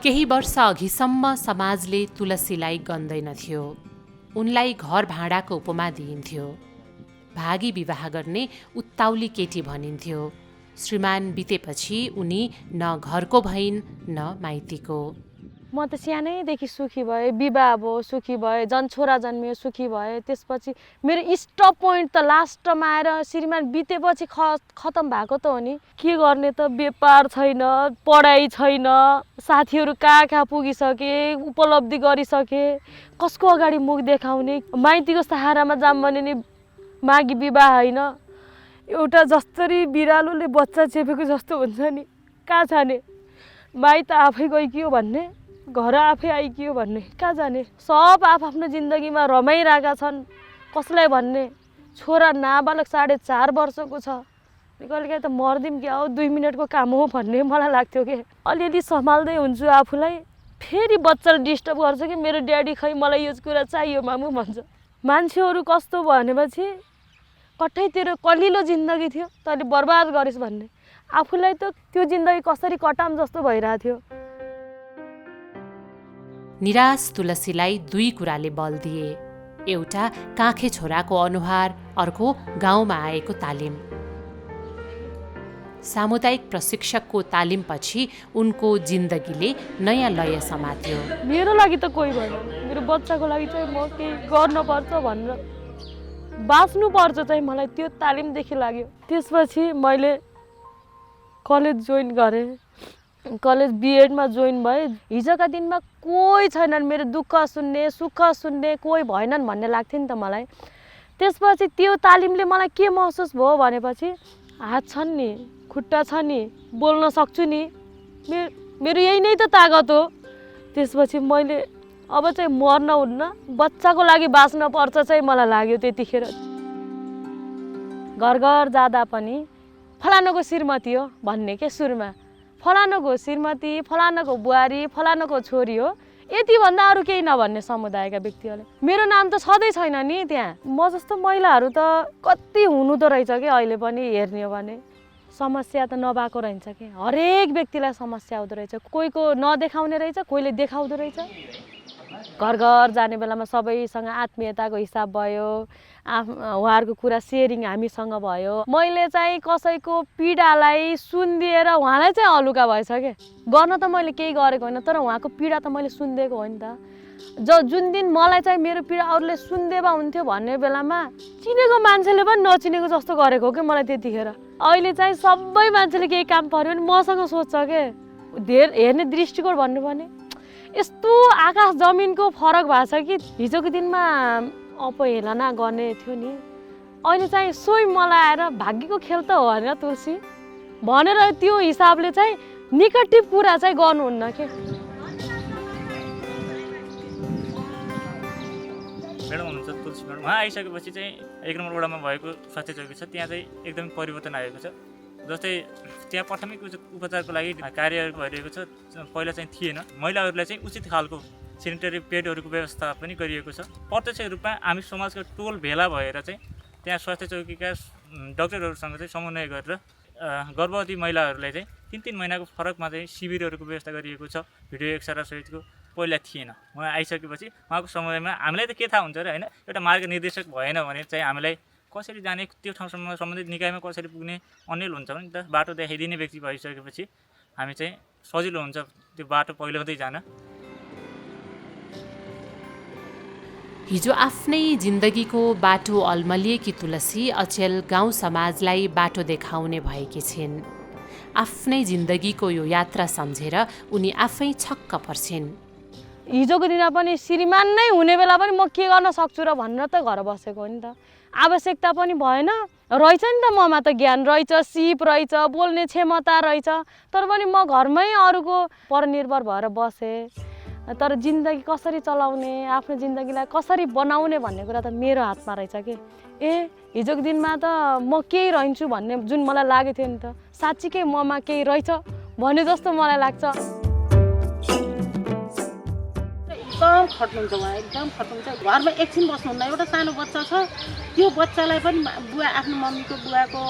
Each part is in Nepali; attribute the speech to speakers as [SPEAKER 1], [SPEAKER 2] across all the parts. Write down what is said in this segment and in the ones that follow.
[SPEAKER 1] केही वर्ष अघिसम्म समाजले तुलसीलाई गन्दैनथ्यो। उनलाई घर भाँडाको उपमा दिइन्थ्यो। भागी विवाह गर्ने उत्ताउली केटी भनिन्थ्यो। श्रीमान बितेपछि उनी न घरको भइन् न माइतीको।
[SPEAKER 2] म त सानैदेखि सुखी भएँ, विवाह भयो सुखी भएँ, छोरा जन्मियो सुखी भएँ। त्यसपछि मेरो स्टप पोइन्ट त लास्टमा आएर श्रीमान बितेपछि खतम भएको त हो नि। के गर्ने त, व्यापार छैन, पढाइ छैन, साथीहरू कहाँ पुगिसके, उपलब्धि गरिसके, कसको अगाडि मुख देखाउने। माइतीको सहारामा जाम भने नि मागी विवाह होइन, एउटा जस्तरी बिरालोले बच्चा चेपेको जस्तो हुन्छ नि। कहाँ जाने, माइत आफै गइकियो भन्ने, घर आफै आइकियो भन्ने, कहाँ जाने। सब आफ्नो जिन्दगीमा रमाइरहेका छन्, कसलाई भन्ने। छोरा नाबालक 4.5 वर्षको छ, कहिलेकाहीँ त मर्दिम क्या हो, 2 मिनटको काम हो भन्ने मलाई लाग्थ्यो कि। अलिअलि सम्हाल्दै हुन्छु आफूलाई, फेरि बच्चाले डिस्टर्ब गर्छ कि मेरो ड्याडी खै मलाई यो कुरा चाहियो मामु भन्छ। मान्छेहरू कस्तो भनेपछि कठैतिर कलिलो जिन्दगी थियो, तैँले बर्बाद गरिस् भन्ने। आफूलाई त त्यो जिन्दगी कसरी कटाम जस्तो भइरहेको थियो।
[SPEAKER 1] निराश तुलसीलाई 2 कुराले बल दिए। एउटा काखे छोराको अनुहार, अर्को गाउँमा आएको तालिम। सामुदायिक प्रशिक्षकको तालिमपछि उनको जिन्दगीले नयाँ लय समात्यो।
[SPEAKER 2] मेरो लागि त कोही भएन, मेरो बच्चाको लागि चाहिँ म केही गर्नुपर्छ भनेर बाँच्नुपर्छ चाहिँ मलाई त्यो तालिमदेखि लाग्यो। त्यसपछि मैले कलेज जोइन गरेँ, कलेज बिएडमा जोइन भएँ। हिजोका दिनमा कोही छैनन् मेरो दुःख सुन्ने, सुख सुन्ने कोही भएनन् भन्ने लाग्थ्यो नि त मलाई। त्यसपछि त्यो तालिमले मलाई के महसुस भयो भनेपछि हात छन् नि, खुट्टा छ नि, बोल्न सक्छु नि, मेरो यही नै त तागत हो। त्यसपछि मैले अब चाहिँ मर्न हुन्न, बच्चाको लागि बाँच्न पर्छ चाहिँ मलाई लाग्यो त्यतिखेर। घर घर जाँदा पनि फलानुको श्रीमती हो भन्ने के सुरुमा, फलानुको श्रीमती, फलानुको बुहारी, फलानुको छोरी हो, यति भन्दा अरू केही नभन्ने समुदायका व्यक्तिहरूले। मेरो नाम त छँदै छैन नि त्यहाँ। म जस्तो महिलाहरू त कति हुनुहुँदो रहेछ कि अहिले पनि हेर्ने हो भने। समस्या त नभएको रहेछ कि, हरेक व्यक्तिलाई समस्या हुँदो रहेछ। कोहीको नदेखाउने रहेछ, कोहीले देखाउँदो रहेछ। घर घर जाने बेलामा सबैसँग आत्मीयताको हिसाब भयो, उहाँहरूको कुरा सेयरिङ हामीसँग भयो। मैले चाहिँ कसैको पीडालाई सुनिदिएर उहाँलाई चाहिँ हलुका भएछ के। गर्न त मैले केही गरेको होइन, तर उहाँको पीडा त मैले सुनिदिएको हो नि त। जुन दिन मलाई चाहिँ मेरो पीडा अरूले सुनिदिएमा हुन्थ्यो भन्ने बेलामा चिनेको मान्छेले पनि नचिनेको जस्तो गरेको हो कि मलाई त्यतिखेर। अहिले चाहिँ सबै मान्छेले केही काम पर्यो भने मसँग सोध्छ के, हेर्ने दृष्टिकोण भन्नु भने यस्तो आकाश जमिनको फरक भएको छ कि। हिजोको दिनमा अपहेलना गर्ने थियो नि, अहिले चाहिँ सोही मलाई आएर भाग्यको खेल त हो होइन तुलसी भनेर त्यो हिसाबले चाहिँ नेगेटिभ कुरा चाहिँ गर्नुहुन्न के।
[SPEAKER 3] म्याडम हुनुहुन्छ तुलसी म्याडम, उहाँ आइसकेपछि चाहिँ 1 नम्बर वडामा भएको स्वास्थ्य चौकी छ, त्यहाँ चाहिँ एकदमै परिवर्तन आएको छ। जस्तै त्यहाँ प्राथमिक उपचारको लागि कार्यहरू भइरहेको छ, पहिला चाहिँ थिएन। महिलाहरूलाई चाहिँ उचित खालको सेनिटरी पेडहरूको व्यवस्था पनि गरिएको छ। प्रत्यक्ष रूपमा हामी समाजको टोल भेला भएर चाहिँ त्यहाँ स्वास्थ्य चौकीका डाक्टरहरूसँग चाहिँ समन्वय गरेर गर्भवती महिलाहरूलाई चाहिँ 3-3 महिनाको फरकमा चाहिँ शिविरहरूको व्यवस्था गरिएको छ, भिडियो एक्सरा सहितको। पहिला थिएन। उहाँ आइसकेपछि उहाँको समयमा हामीलाई त के थाहा हुन्छ र होइन, एउटा मार्गनिर्देशक भएन भने चाहिँ हामीलाई कसरी जाने, त्यो ठाउँसम्म सम्बन्धित निकायमा कसरी पुग्ने अन्यल हुन्छ भने त। बाटो देखाइदिने व्यक्ति भइसकेपछि हामी चाहिँ सजिलो हुन्छ त्यो बाटो पहिलाउँदै जान।
[SPEAKER 1] हिजो आफ्नै जिन्दगीको बाटो अल्मलिएकी तुलसी अचेल गाउँ समाजलाई बाटो देखाउने भएकी छिन्। आफ्नै जिन्दगीको यो यात्रा सम्झेर उनी आफै छक्क पर्छिन्।
[SPEAKER 2] हिजोको दिनमा पनि श्रीमान नै हुने बेला पनि म के गर्न सक्छु र भनेर त घर बसेको हो नि त। आवश्यकता पनि भएन रहेछ नि त, ममा त ज्ञान रहेछ, सिप रहेछ, बोल्ने क्षमता रहेछ, तर पनि म घरमै अरूको परनिर्भर भएर बसेँ। तर जिन्दगी कसरी चलाउने, आफ्नो जिन्दगीलाई कसरी बनाउने भन्ने कुरा त मेरो हातमा रहेछ कि। हिजोको दिनमा त म केही रहन्छु भन्ने जुन मलाई लागेको थियो नि त, साँच्चीकै ममा केही रहेछ भने जस्तो मलाई लाग्छ।
[SPEAKER 4] एकदम खट्नुहुन्छ उहाँ, एकदम खट्नुहुन्छ। घरमा एकछिन बस्नुहुन्न। एउटा सानो बच्चा छ, त्यो बच्चालाई पनि बुवा आफ्नो मम्मीको बुवाको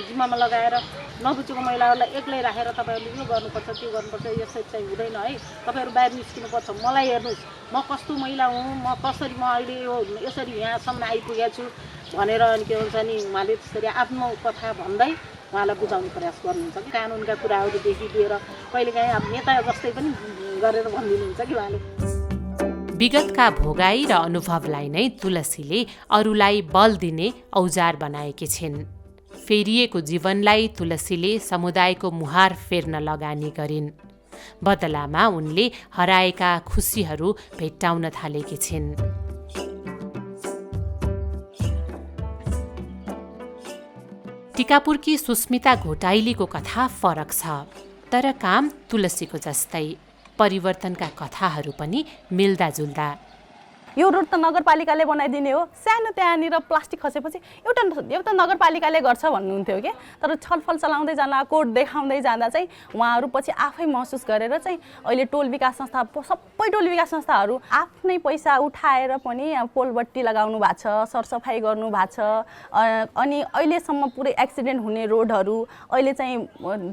[SPEAKER 4] जिम्मामा लगाएर नबुझेको महिलाहरूलाई एक्लै राखेर तपाईँहरूले यो गर्नुपर्छ त्यो गर्नुपर्छ यसरी चाहिँ हुँदैन है, तपाईँहरू बाहिर निस्किनुपर्छ, मलाई हेर्नुहोस् म कस्तो महिला हुँ, म कसरी म अहिले यो यसरी यहाँसम्म आइपुगेको छु भनेर अनि के भन्छ नि उहाँले त्यसरी आफ्नो कथा भन्दै उहाँलाई बुझाउने प्रयास गर्नुहुन्छ कि कानुनका कुराहरूदेखि लिएर कहिलेकाहीँ अब नेता जस्तै पनि गरेर भनिदिनुहुन्छ कि उहाँले।
[SPEAKER 1] विगतका भोगाई र अनुभवलाई नै तुलसीले अरूलाई बल दिने औजार बनाएकी छिन्। फेरिएको जीवनलाई तुलसीले समुदायको मुहार फेर्न लगानी गरिन्। बदलामा उनले हराएका खुसीहरू भेट्टाउन थालेकी छिन्। टिकापुरकी सुस्मिता घोटाइलीको कथा फरक छ, तर काम तुलसीको जस्तै। परिवर्तनका कथाहरू पनि मिल्दाजुल्दा।
[SPEAKER 5] यो रोड त नगरपालिकाले बनाइदिने हो, सानो त्यहाँनिर प्लास्टिक खसेपछि एउटा नगरपालिकाले गर्छ भन्नुहुन्थ्यो कि, तर छलफल चलाउँदै जाँदा कोड देखाउँदै जाँदा चाहिँ उहाँहरू पछि आफै महसुस गरेर चाहिँ अहिले टोल विकास संस्था सबै टोल विकास संस्थाहरू आफ्नै पैसा उठाएर पनि पोलबत्ती लगाउनु भएको छ, सरसफाइ गर्नु भएको छ। अनि अहिलेसम्म पुरै एक्सिडेन्ट हुने रोडहरू अहिले चाहिँ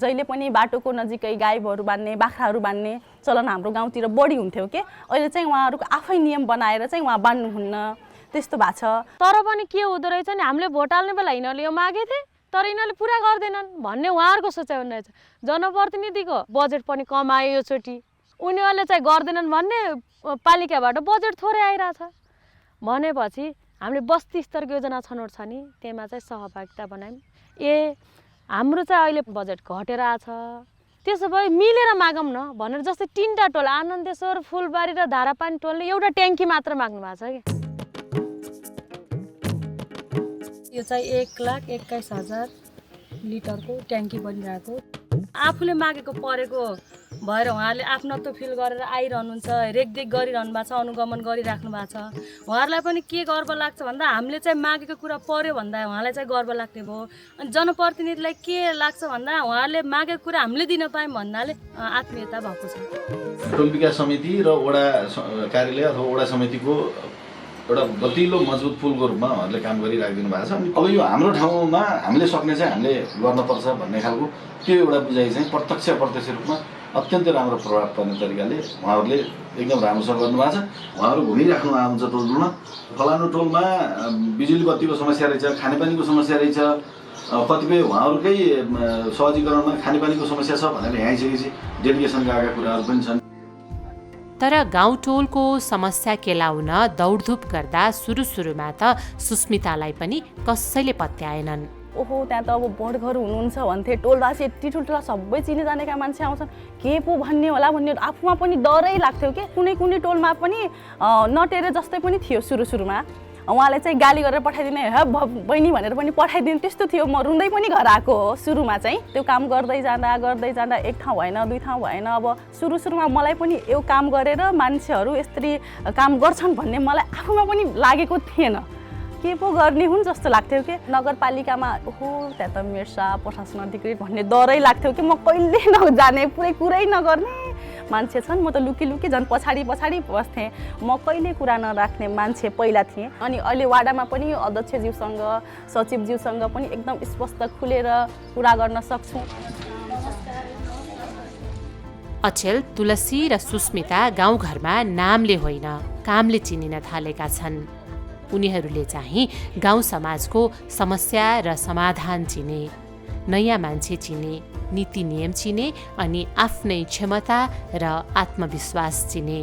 [SPEAKER 5] जहिले पनि बाटोको नजिकै गाईहरू बान्ने बाख्राहरू बान्ने चलन हाम्रो गाउँतिर बढी हुन्थ्यो कि, अहिले चाहिँ उहाँहरूको आफै नियम बनाएर चाहिँ उहाँ बान्नुहुन्न, त्यस्तो भएको छ।
[SPEAKER 2] तर पनि के हुँदो रहेछ नि, हामीले भोट हाल्ने बेला यिनीहरूले यो मागे थिए तर यिनीहरूले पुरा गर्दैनन् भन्ने उहाँहरूको सोचाइ हुँदो रहेछ। जनप्रतिनिधिको बजेट पनि कम आयो योचोटि, उनीहरूले चाहिँ गर्दैनन् भन्ने पालिकाबाट बजेट थोरै आइरहेछ भनेपछि हामीले बस्ती स्तरको योजना छनौट छ नि त्यसमा चाहिँ सहभागिता बनायौँ। हाम्रो चाहिँ अहिले बजेट घटेर आछ, त्यसो भए मिलेर मागौँ न भनेर जस्तै 3टा टोल आनन्देश्वर, फुलबारी र धारापानी टोलले एउटा ट्याङ्की मात्र माग्नु भएको छ कि। यो चाहिँ 1,21,000 लिटरको ट्याङ्की बनिरहेको, आफूले मागेको परेको भएर उहाँहरूले आफ्नत्व फिल गरेर आइरहनुहुन्छ, रेखदेख गरिरहनु भएको छ, अनुगमन गरिराख्नु भएको छ। उहाँहरूलाई पनि के गर्व लाग्छ भन्दा हामीले चाहिँ मागेको कुरा पर्यो भन्दा उहाँलाई चाहिँ गर्व लाग्ने भयो। अनि जनप्रतिनिधिलाई के लाग्छ भन्दा उहाँहरूले मागेको कुरा हामीले दिन पायौँ भन्नाले आत्मीयता भएको छ।
[SPEAKER 6] टोल विकास समिति र वडा कार्यालय अथवा वडा समितिको एउटा गतिलो मजबुत पुलको रूपमा उहाँहरूले काम गरिराखिदिनु भएको छ। अनि अब यो हाम्रो ठाउँमा हामीले सक्ने चाहिँ हामीले गर्नुपर्छ भन्ने खालको त्यो एउटा बुझाइ चाहिँ प्रत्यक्ष रूपमा अत्यन्तै राम्रो प्रभाव पर्ने तरिकाले उहाँहरूले एकदम राम्रोसँग गर्नुभएको छ। उहाँहरू घुमिराख्नु आउँछ टोलमा, फलानु टोलमा बिजुली बत्तीको समस्या रहेछ, खानेपानीको समस्या रहेछ, कतिपय उहाँहरूकै सहजीकरणमा खानेपानीको समस्या छ भनेर यहाँ आइसकेपछि डेलिगेसन गएका कुराहरू पनि छन्।
[SPEAKER 1] तर गाउँटोलको समस्या केलाउन दौडधुप गर्दा सुरुमा त सुस्मितालाई पनि कसैले पत्याएनन्।
[SPEAKER 5] ओहो त्यहाँ त अब बडघर हुनुहुन्छ भन्थे, टोलवासी यति ठुल्ठुला सबै चिने जानेका मान्छे आउँछन्, के पो भन्ने होला भन्ने आफूमा पनि डरै लाग्थ्यो कि। कुनै टोलमा पनि नटेरे जस्तै पनि थियो सुरुमा, उहाँले चाहिँ गाली गरेर पठाइदिने, हे बहिनी भनेर पनि पठाइदिने, त्यस्तो थियो। म रुँदै पनि घर आएको हो सुरुमा चाहिँ। त्यो काम गर्दै जाँदा एक ठाउँ भएन, दुई ठाउँ भएन। अब सुरुमा मलाई पनि यो काम गरेर मान्छेहरू यसरी काम गर्छन् भन्ने मलाई आफूमा पनि लागेको थिएन। के पो गर्ने हुन् जस्तो लाग्थ्यो कि। नगरपालिकामा ओहो त्यहाँ त मेर्सा प्रशासन अधिकृत भन्ने डरै लाग्थ्यो कि। म कहिले नजाने, कुरै नगर्ने मान्छे छन्, म त लुकी झन् पछाडि बस्थेँ। म कहिले कुरा नराख्ने मान्छे पहिला थिएँ। अनि अहिले वाडामा पनि अध्यक्षज्यूसँग सचिवज्यूसँग पनि एकदम स्पष्ट खुलेर कुरा गर्न सक्छु।
[SPEAKER 1] अचेल, तुलसी र सुस्मिता गाउँघरमा नामले होइन कामले चिनिन थालेका छन्। उनीहरूले चाहिँ गाउँ समाजको समस्या र समाधान चिने, नयाँ मान्छे चिने, नीति नियम चिने अनि आफ्नै क्षमता र आत्मविश्वास चिने।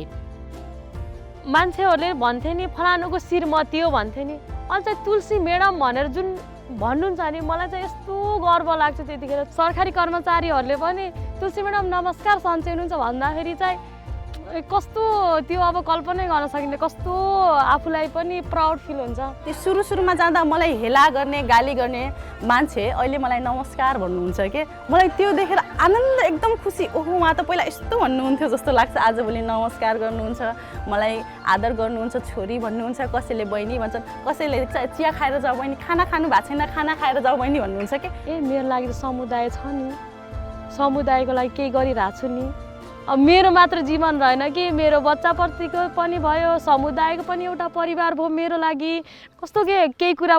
[SPEAKER 2] मान्छेहरूले भन्थे नि फलानुको श्रीमती हो भन्थे नि, अनि चाहिँ तुलसी म्याडम भनेर जुन भन्नुहुन्छ नि मलाई चाहिँ यस्तो गर्व लाग्छ। त्यतिखेर सरकारी कर्मचारीहरूले पनि तुलसी म्याडम नमस्कार सन्चै हुनुहुन्छ भन्दाखेरि चाहिँ कस्तो त्यो अब कल्पनै गर्न सकिन्छ, कस्तो आफूलाई पनि प्राउड फिल हुन्छ।
[SPEAKER 5] त्यो सुरुमा जाँदा मलाई हेला गर्ने गाली गर्ने मान्छे अहिले मलाई नमस्कार भन्नुहुन्छ कि। मलाई त्यो देखेर आनन्द, एकदम खुसी। ओहो उहाँ त पहिला यस्तो भन्नुहुन्थ्यो जस्तो लाग्छ, आजभोलि नमस्कार गर्नुहुन्छ, मलाई आदर गर्नुहुन्छ, छोरी भन्नुहुन्छ, कसैले बहिनी भन्छन्, कसैले चिया खाएर जाऊ बहिनी, खाना खानु भएको छैन खाना खाएर जाऊ बहिनी भन्नुहुन्छ कि।
[SPEAKER 2] मेरो लागि त समुदाय छ नि, समुदायको लागि केही गरिरहेको छु नि, अब मेरो मात्र जीवन रहेन कि मेरो बच्चाप्रतिको पनि भयो, समुदायको पनि एउटा परिवार भयो मेरो लागि। कस्तो के केही कुरा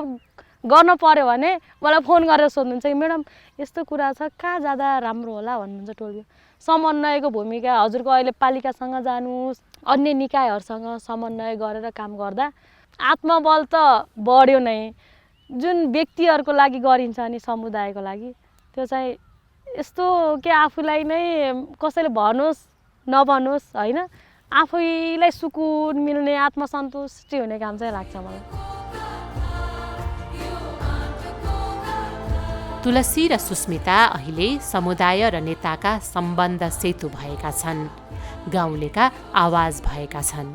[SPEAKER 2] गर्न पर्यो भने मलाई फोन गरेर सोध्नुहुन्छ कि म्याडम यस्तो कुरा छ, कहाँ जाँदा राम्रो होला भन्नुहुन्छ टोलको। समन्वयको भूमिका हजुरको अहिले पालिकासँग जानुहोस्, अन्य निकायहरूसँग समन्वय गरेर काम गर्दा आत्मबल त बढ्यो नै। जुन व्यक्तिहरूको लागि गरिन्छ नि समुदायको लागि, त्यो चाहिँ यस्तो के आफूलाई नै कसैले भनोस् नभनोस् होइन, आफैलाई सुकुन मिल्ने आत्मसन्तुष्टि हुने काम चाहिँ लाग्छ मलाई।
[SPEAKER 1] तुलसी र सुस्मिता अहिले समुदाय र नेताका सम्बन्ध सेतु भएका छन्, गाउँलेका आवाज भएका छन्।